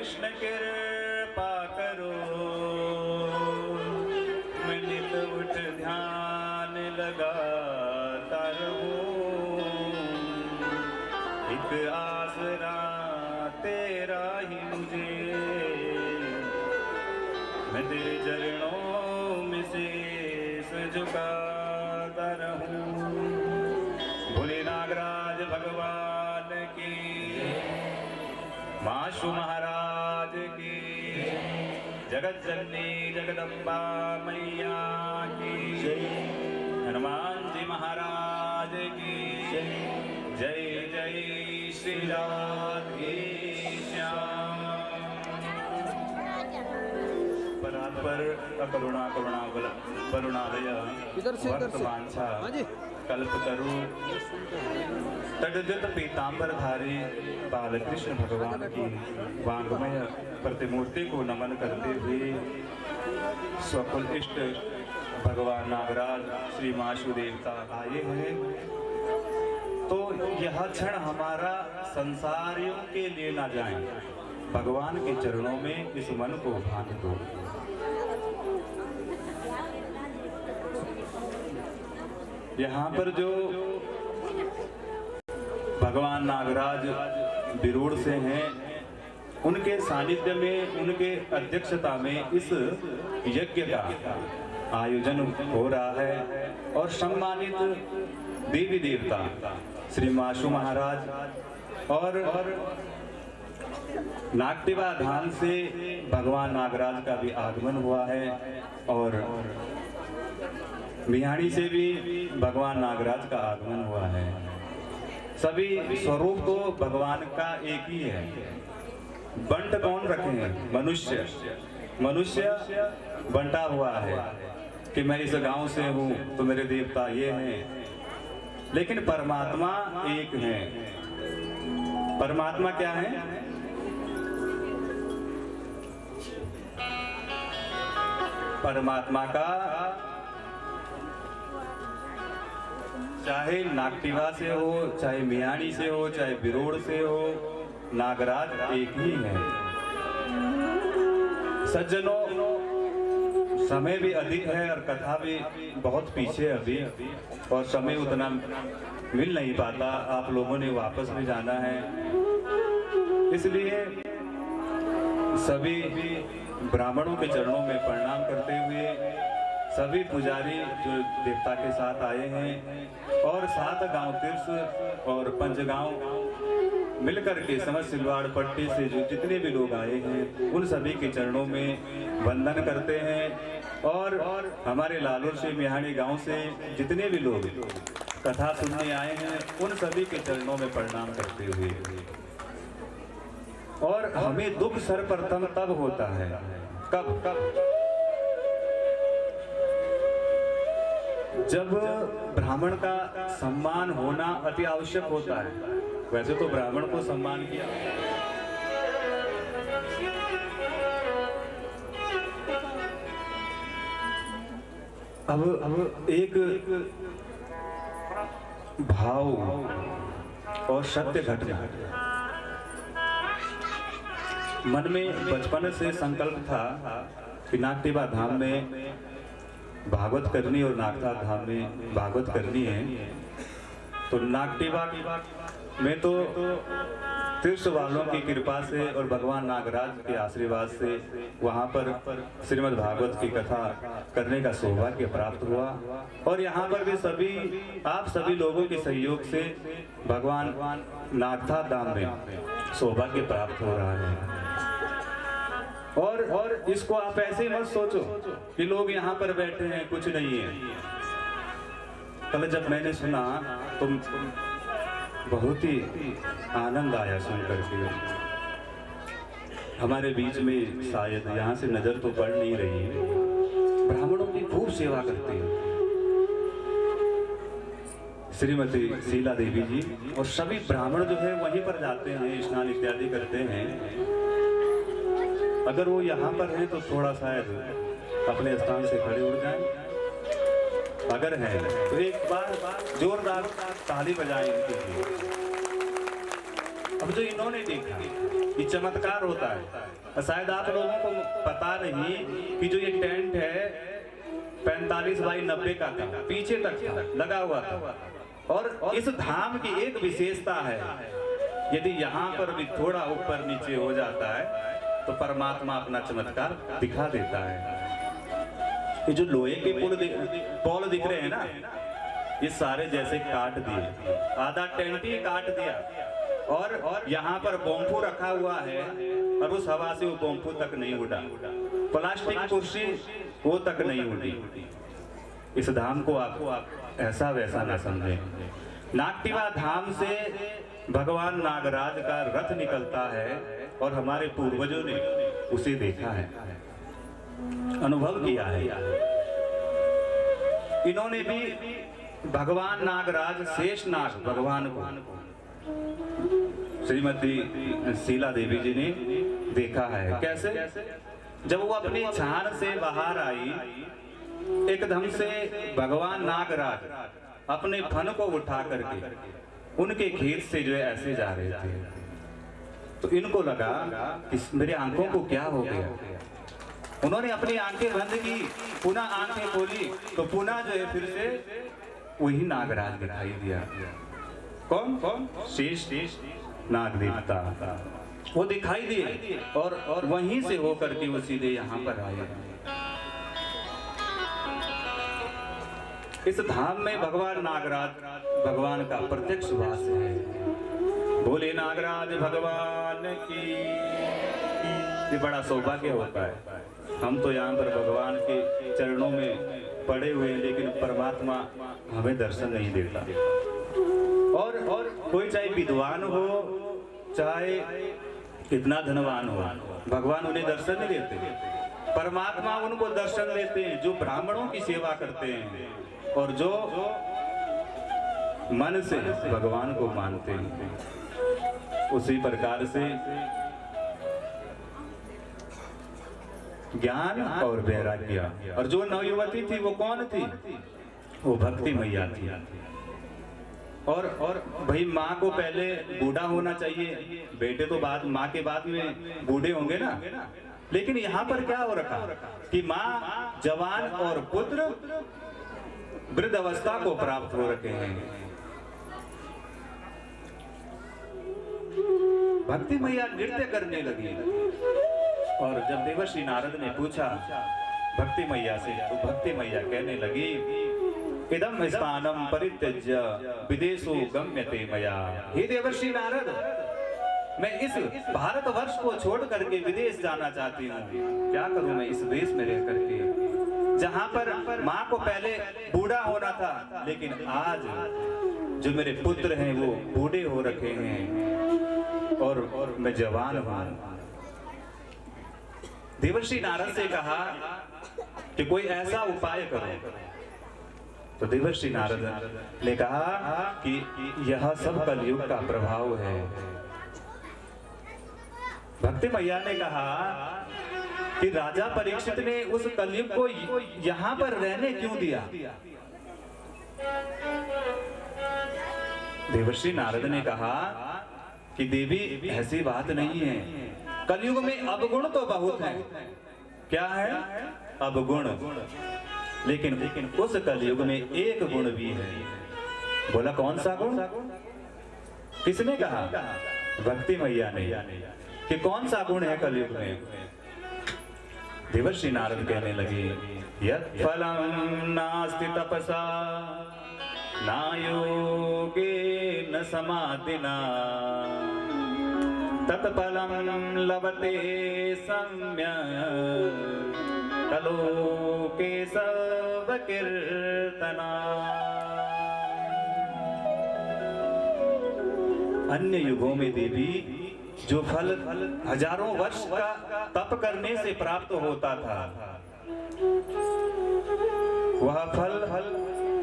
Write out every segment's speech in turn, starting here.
कृष्ण कृपा करो, मैं नित उठ ध्यान लगाता रहूं। एक आसरा तेरा ही मुझे, मैं तेरे चरणों में शीश झुकाता रहूं। भोले नागराज भगवान की, माशु महाराज की, जगत जननी जगदम्बा मैया की जय। हनुमान जी महाराज की जय। जय श्री राधे श्याम। परात्पर करुणा करुणा वरुणालय वर्तमानसा कल्पतरु तटजत पीतांबरधारी बालकृष्ण भगवान की वांगमय प्रतिमूर्ति को नमन करते हुए स्वकुल इष्ट भगवान नागराज श्री माशु देवता आए हैं। तो यह क्षण हमारा संसारियों के लिए ना जाए, भगवान के चरणों में इस मन को बांध दो। यहाँ पर जो भगवान नागराज बिरूड़ से हैं, उनके सानिध्य में, उनके अध्यक्षता में इस यज्ञ का आयोजन हो रहा है और सम्मानित देवी देवता श्री माशु महाराज और नागटिवा धाम से भगवान नागराज का भी आगमन हुआ है और मिहाड़ी से भी भगवान नागराज का आगमन हुआ है। सभी स्वरूप तो भगवान का एक ही है। बंट कौन रखे हैं? मनुष्य। मनुष्य बंटा हुआ है कि मैं इस गांव से हूँ तो मेरे देवता ये हैं, लेकिन परमात्मा एक है। परमात्मा क्या है? परमात्मा का चाहे नागटिवा से हो, चाहे मियाणी से हो, चाहे बिरोड़ से हो, नागराज एक ही है। सज्जनों, समय भी अधिक है और कथा भी बहुत पीछे अभी, और समय उतना मिल नहीं पाता। आप लोगों ने वापस भी जाना है, इसलिए सभी ब्राह्मणों के चरणों में प्रणाम करते हुए सभी पुजारी जो देवता के साथ आए हैं और 7 गांव तीर्थ और 5 गांव मिलकर के समझ सिलवाड़ पट्टी से जो जितने भी लोग आए हैं उन सभी के चरणों में वंदन करते हैं। और हमारे लालूर से मिहाड़ी गांव से जितने भी लोग कथा सुनने आए हैं उन सभी के चरणों में प्रणाम करते हुए, और हमें दुख सर्वप्रथम तब होता है, कब जब ब्राह्मण का सम्मान होना अति आवश्यक होता है। वैसे तो ब्राह्मण को सम्मान किया, अब एक भाव और सत्य घटना मन में बचपन से संकल्प था कि नागटिवा धाम में भागवत करनी और नागता धाम में भागवत करनी है। तो नागटिवा में तो तीर्थ वालों की कृपा से और भगवान नागराज के आशीर्वाद से वहाँ पर श्रीमद् भागवत की कथा करने का सौभाग्य प्राप्त हुआ, और यहाँ पर भी आप सभी लोगों के सहयोग से भगवान नागता धाम में सौभाग्य प्राप्त हो रहा है। और इसको आप ऐसे मत सोचो कि लोग यहाँ पर बैठे हैं, कुछ नहीं है। कल जब मैंने सुना तो बहुत ही आनंद आया सुन करके। हमारे बीच में शायद यहाँ से नजर तो पड़ नहीं रही है, ब्राह्मणों की खूब सेवा करते हैं श्रीमती शीला देवी जी, और सभी ब्राह्मण जो है वहीं पर जाते हैं, स्नान इत्यादि करते हैं। अगर वो यहाँ पर हैं तो थोड़ा शायद अपने स्थान से खड़े उठ जाएं, अगर है तो एक बार जोरदार ताली बजाएं इनके लिए। अब जो इन्होंने देखा ये चमत्कार होता है। शायद आप लोगों को पता नहीं कि जो ये टेंट है 45 बाई 90 का था, पीछे तक था, लगा हुआ था। और इस धाम की एक विशेषता है, यदि यहाँ पर भी थोड़ा ऊपर नीचे हो जाता है तो परमात्मा अपना चमत्कार दिखा देता है। ये जो लोहे के पोल दिख रहे हैं ना, ये सारे जैसे काट दिए, आधा टेंट ही काट दिया। और यहाँ पर बोम्फू रखा हुआ है और उस हवा से वो बोम्फू तक नहीं उड़ा, प्लास्टिक कुर्सी वो तक नहीं उड़ी। इस धाम को आप ऐसा वैसा ना समझें। नागटिवा धाम से भगवान नागराज का रथ निकलता है और हमारे पूर्वजों ने उसे देखा है, अनुभव किया है। इन्होंने भी भगवान नागराज शेषनाग भगवान को श्रीमती शीला देवी जी ने देखा है। कैसे? जब वो अपनी छान से बाहर आई, एकदम से भगवान नागराज अपने फन को उठा करके उनके खेत से जो है ऐसे जा रहे थे, तो इनको लगा कि मेरे आंखों को क्या हो गया। उन्होंने अपनी आंखें बंद की, पुनः आंखें खोली तो पुनः जो है फिर से वही नागराज दिखाई दिया। कौन? शेष नाग देवता वो दिखाई दिए और वहीं से होकर के वो सीधे यहाँ पर आए। इस धाम में भगवान नागराज भगवान का प्रत्यक्ष वास है। बोले नागराज भगवान की। ये बड़ा सौभाग्य होता है। हम तो यहाँ पर भगवान के चरणों में पड़े हुए हैं, लेकिन परमात्मा हमें दर्शन नहीं देता। और कोई चाहे विद्वान हो, चाहे कितना धनवान हो, भगवान उन्हें दर्शन नहीं देते। परमात्मा उनको दर्शन देते हैं जो ब्राह्मणों की सेवा करते हैं और जो मन से भगवान को मानते हैं। उसी प्रकार से ज्ञान और वैराग्य। और जो नवयुवती थी वो कौन थी? वो भक्ति मैया थी। और भाई माँ को पहले बूढ़ा होना चाहिए, बेटे तो बाद, माँ के बाद में बूढ़े होंगे ना। लेकिन यहाँ पर क्या हो रखा कि माँ जवान और पुत्र वृद्ध अवस्था को प्राप्त हो रखे हैं। भक्ति मैया नृत्य करने लगी और जब देवर्षि नारद ने पूछा भक्ति मैया से, तो भक्ति मैया कहने लगी इदम स्थानम परित्यज्य विदेशो गम्यते मया। हे देवर्षि नारद, मैं इस भारतवर्ष को छोड़ करके विदेश जाना चाहती हूँ। क्या करूँ मैं इस देश में रह करके, जहाँ पर माँ को पहले बूढ़ा होना था, लेकिन आज जो मेरे पुत्र हैं वो बूढ़े हो रखे हैं और मैं जवान हूँ। देवर्षि नारद से कहा कि कोई ऐसा उपाय करो। तो देवर्षि नारद ने कहा कि यह सब कलयुग का प्रभाव है। भक्ति मैया ने कहा कि राजा परीक्षित ने उस कलयुग को यहाँ पर रहने क्यों दिया? देवर्षि नारद ने कहा कि देवी ऐसी बात नहीं है, कलयुग में अवगुण तो बहुत है। क्या है? अवगुण। लेकिन उस कलयुग में एक गुण भी है। बोला कौन सा गुण? किसने कहा? भक्ति मैया ने। कि कौन सा गुण है कलयुग में? देवर्षि नारद कहने लगे यत् फलं नास्ति तपसा न योगेन समाधिना तत्फलं लभते सम्यक् कलोके सब कीर्तना। अन्य युगों में देवी जो फल हजारों वर्ष का तप करने से प्राप्त होता था, वह फल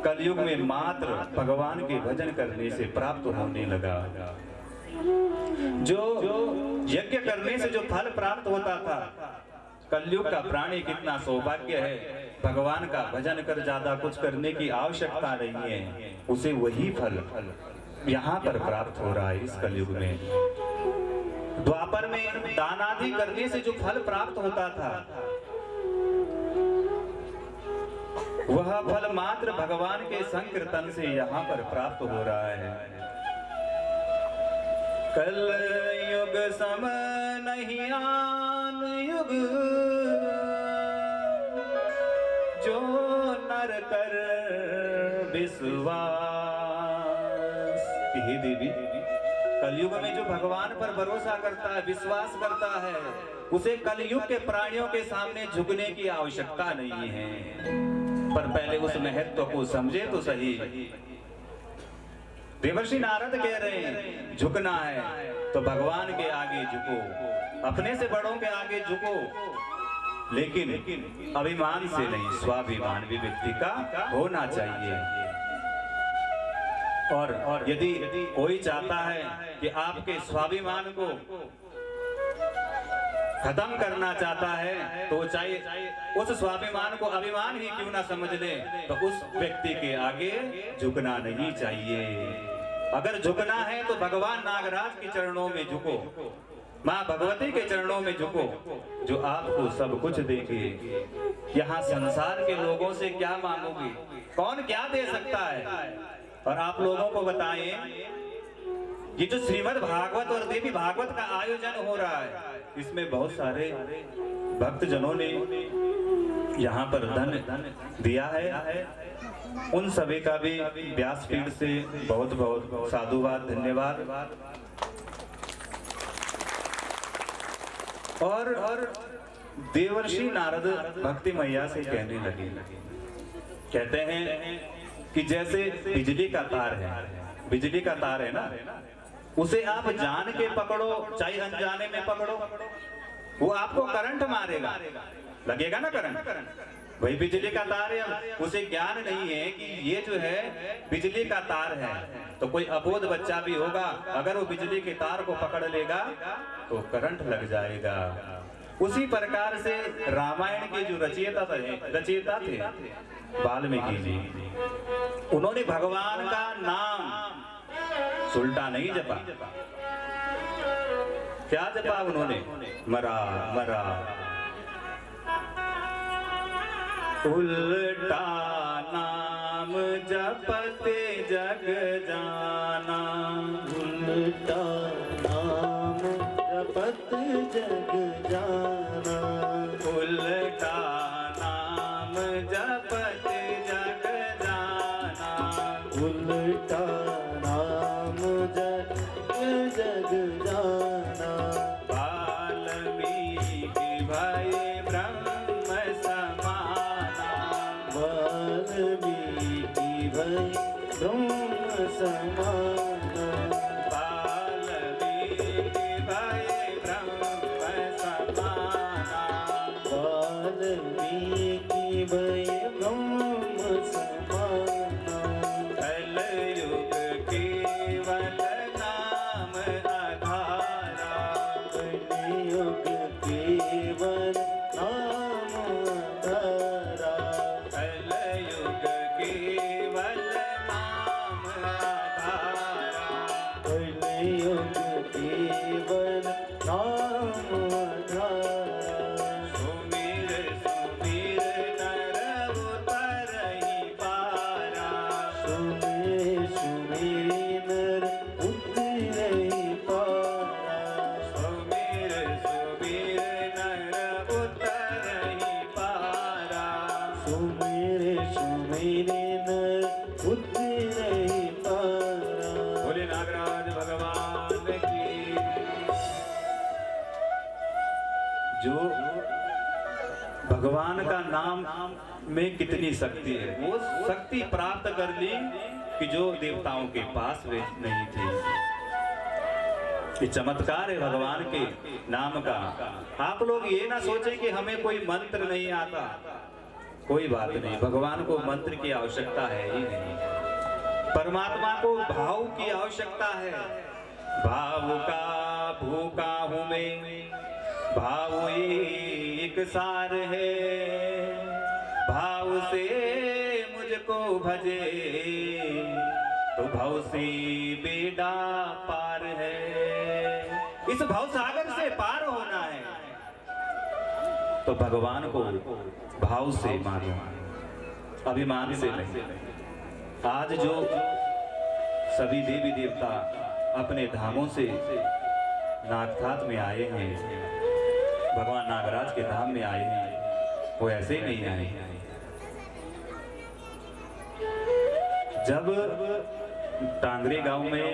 कलयुग में मात्र भगवान के भजन करने से प्राप्त होने लगा। जो यज्ञ करने से जो फल प्राप्त होता था, कलयुग का प्राणी कितना सौभाग्य है, भगवान का भजन कर ज्यादा कुछ करने की आवश्यकता नहीं है, उसे वही फल यहाँ पर प्राप्त हो रहा है इस कलयुग में। द्वापर में दान आदि करने से जो फल प्राप्त होता था, वह फल मात्र भगवान के संकीर्तन से यहाँ पर प्राप्त हो रहा है। कल युग सम नहीं आन युग, जो नर कर विश्वास। हे देवी, कलयुग में जो भगवान पर भरोसा करता है, विश्वास करता है, उसे कलयुग के प्राणियों के सामने झुकने की आवश्यकता नहीं है। पर पहले उस महत्व को समझे तो सही। देवर्षि नारद कह रहे हैं झुकना है तो भगवान के आगे झुको, अपने से बड़ों के आगे झुको, लेकिन अभिमान से नहीं, स्वाभिमान भी व्यक्ति का होना चाहिए। और यदि कोई चाहता है कि आपके स्वाभिमान को खत्म करना चाहता है, तो चाहे उस स्वाभिमान को अभिमान ही क्यों ना समझ ले, तो उस व्यक्ति के आगे झुकना नहीं चाहिए। अगर झुकना है तो भगवान नागराज के चरणों में झुको, माँ भगवती के चरणों में झुको, जो आपको सब कुछ देंगे। यहाँ संसार के लोगों से क्या मांगोगे, कौन क्या दे सकता है। और आप लोगों को बताएं, ये जो श्रीमद् भागवत और देवी भागवत का आयोजन हो रहा है, इसमें बहुत सारे भक्तजनों ने यहाँ पर धन दिया है। उन सभी का भी व्यासपीठ से बहुत बहुत साधुवाद, धन्यवाद। और देवर्षि नारद भक्ति मैया से कहने लगे, कहते हैं कि जैसे बिजली का तार है, बिजली का तार है ना, उसे आप जान के पकड़ो चाहे अनजाने में पकड़ो, वो आपको करंट मारेगा, लगेगा ना करंट। वही बिजली का तार है, उसे ज्ञान नहीं है कि ये जो है बिजली का तार है। तो कोई अबोध बच्चा भी होगा, अगर वो बिजली के तार को पकड़ लेगा तो करंट लग जाएगा। उसी प्रकार से रामायण के जो रचयिता थे वाल्मीकि जी, उन्होंने भगवान का नाम सुलटा नहीं जपा। क्या जपा उन्होंने? मरा मरा, उल्टा नाम जपते जग जाना, उल्टा नाम जपत जग जाना, उल्टा नाम जपते जग जाना, उल्टा नाम जपत जग जाना। वाल्मीकि भय ब्रह्म समाना, वाल्मीकि भय ब्रह्म समाना, वाल्मीकि भय ब्रह्म समाना, वाल्मीकि भय ब्रह्म समाना। कलयुग केवल नाम आधारा, कलयुग केवल नाम आधारा, कलयुग केवल नाम आधारा, कलयुग केवल नाम आधारा। सुमिर सुमिर नर उतरहि पारा, सुमिर सुमिर नर उतरहि पारा, सुमिर सुमिर नर उतरहि पारा। सुमिर सुमिर नर उतरहि पारा। बोले नागराज भगवान की। जो भगवान का नाम में कितनी शक्ति है, वो शक्ति प्राप्त कर ली कि जो देवताओं के पास वे नहीं थी। ये चमत्कार है भगवान के नाम का। आप लोग ये ना सोचें कि हमें कोई मंत्र नहीं आता, कोई बात नहीं, भगवान को मंत्र की आवश्यकता है ही नहीं। परमात्मा को भाव की आवश्यकता है। भाव का भूखा हूं मैं, भाव एक सार है, भाव से मुझको भजे तो भाव से बेड़ा पार है। इस भव सागर से पार होना है तो भगवान को भाव से मानो, अभिमान से नहीं। आज जो सभी देवी देवता अपने धामों से नागनाथ में आए हैं, भगवान नागराज के धाम में आए हैं, वो ऐसे ही नहीं आए। जब टांगरे गांव में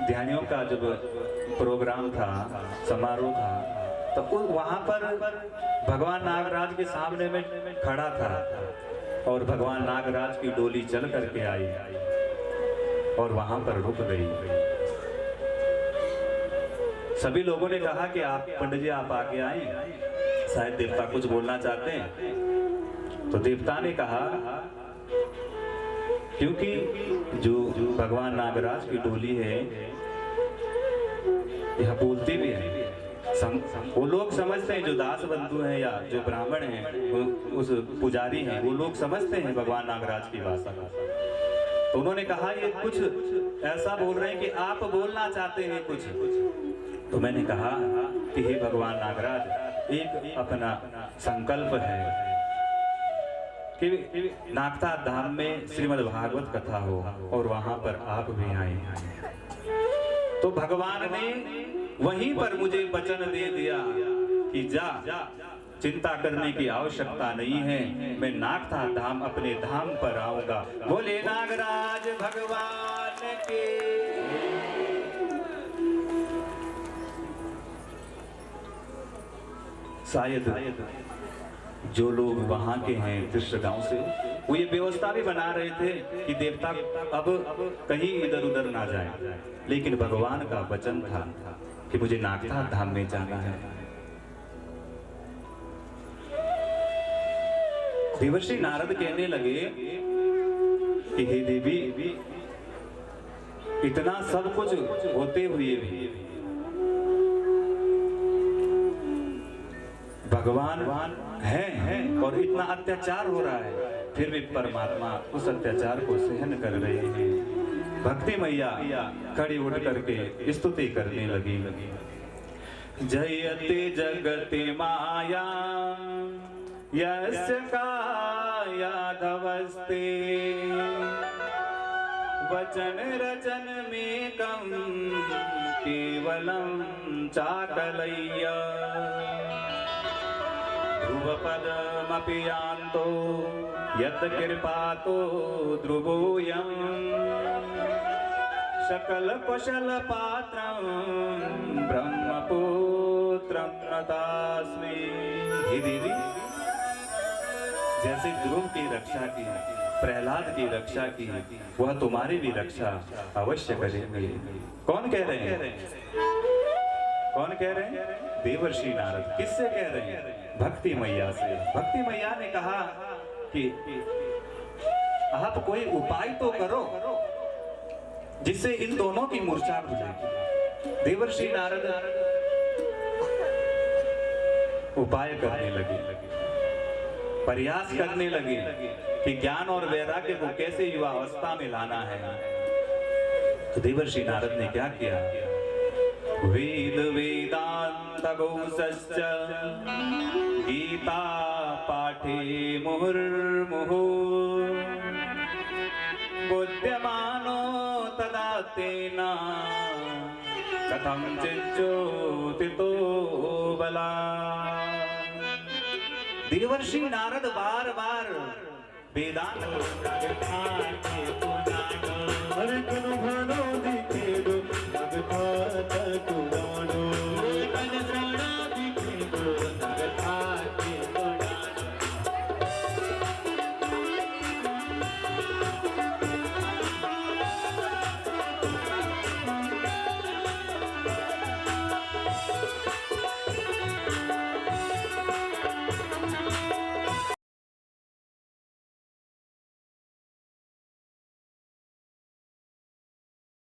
ध्यानियों का जब प्रोग्राम था, समारोह था, तो वहां पर भगवान नागराज के सामने में खड़ा था और भगवान नागराज की डोली चल करके आई और वहां पर रुक गई। सभी लोगों ने कहा कि आप पंडित जी आप आगे आए, शायद देवता कुछ बोलना चाहते हैं। तो देवता ने कहा क्योंकि जो भगवान नागराज की डोली है यह बोलती भी है। वो लोग समझते हैं, जो दास बंधु हैं या जो ब्राह्मण हैं, उस पुजारी हैं, वो लोग समझते हैं भगवान नागराज की भाषा। तो उन्होंने कहा ये कुछ ऐसा बोल रहे हैं कि आप बोलना चाहते हैं कुछ। तो मैंने कहा कि हे भगवान नागराज, एक अपना संकल्प है कि नागनाथ धाम में श्रीमद् भागवत कथा हो और वहां पर आप भी आए। तो भगवान ने वहीं पर मुझे वचन दे दिया कि जा, चिंता करने की आवश्यकता नहीं है, मैं नागनाथ धाम अपने धाम पर आऊंगा। बोले नागराज भगवान के। शायद जो लोग वहां के हैं कृष्ण गांव से, वो ये व्यवस्था भी बना रहे थे कि देवता अब कहीं इधर उधर ना जाए, लेकिन भगवान का वचन था कि मुझे नागनाथ धाम में जाना है। देवर्षि नारद कहने लगे कि हे देवी, इतना सब कुछ होते हुए भी भगवान है और इतना अत्याचार हो रहा है, फिर भी परमात्मा उस अत्याचार को सहन कर रहे हैं। भक्ति मैया खड़ी उठ करके स्तुति करने लगी। जयते जगते माया यस्य कायाधवस्ते, वचन रचन में कम केवलम चाकलय्य, ध्रुवपदमपि यान्तो यत् कृपातो ध्रुवोऽयं, सकल कुशल पात्रं ब्रह्मपुत्रं नतास्मि। हे देवी, जैसे ध्रुव की रक्षा की, प्रहलाद की रक्षा की, वह तुम्हारी भी रक्षा अवश्य करेंगे। कौन कह रहे हैं? कौन कह रहे हैं? देवर्षि नारद। किससे कह रहे हैं? भक्ति मैया से। भक्ति मैया ने कहा कि आप कोई उपाय तो करो जिससे इन दोनों की मूर्छा खुले। देवर्षि नारद उपाय करने लगे, प्रयास करने लगे कि ज्ञान और वैराग्य को कैसे युवा अवस्था में लाना है। तो देवर्षि नारद ने क्या किया? वेद वेदांत गौसश्च गीता पाठे मुहुर्मुहु, बुद्ध्यमानो तदा तेन कथं चिज्योतितो बला। देवर्षि नारद बार बार वेदांत